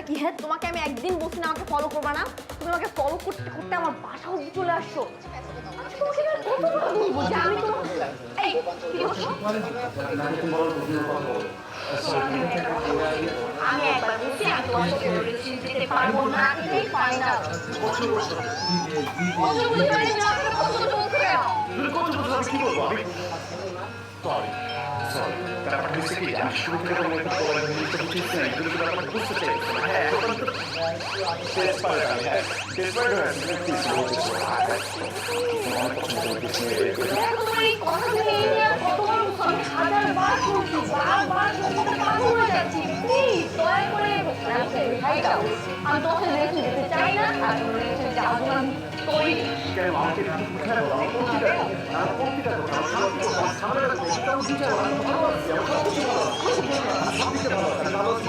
কি? হ্যাঁ, তোমাকে আমি একদিন বলছি না আমাকে ফলো করবা না, তুমি আমাকে ফলো করতে করতে আমার বাসা অবধি চলে আসছো। আচ্ছা, তোমাকে আমি কতবার বলবো যে আমি তোমাকে এই কি করছো? আমি একবার বলছি আমি তোমার সাথে রিলেশন যেতে পারবো না, এটাই ফাইনাল। কত বুঝতে পারি না, আমাকে কত বলছো কেন? কি বলবো আমি? সরি সরি, ব্যাপারটা হচ্ছে কি আমি শুরু থেকে তোমার একটা বড় জিনিসটা বুঝতেছি না, কিন্তু ব্যাপারটা বুঝতে চাই। হ্যাঁ এখন তো ডেসপারেট আমি, হ্যাঁ ডেসপারেট হয়ে আছি, প্লিজ বলতে চাই। অনেক পছন্দ করি কিছু দেখো তোমার এই কথাগুলো এই নিয়ে আর কতবার বলছো? আমি হাজারবার বলছি, বারবার তোমাকে পাগল হয়ে যাচ্ছি। প্লিজ দয়া করে আমাকে রেহাই দাও। আমি তোমার সাথে রিলেশন যেতে চাই না, আর তোমার রিলেশন যাওয়ার জন্য আমি তৈরি। কেন আমাকে একটু বুঝায় বলো, আমার কোনটা করবো, আমার কোনটা করবো, আমার সামনে রাখবো, সেটা আমি বুঝাই বলো, আমি ভালো আছি, আমার সব কিছু ভালো আছে, সব দিকে ভালো আছে, আমি ভালো আছি।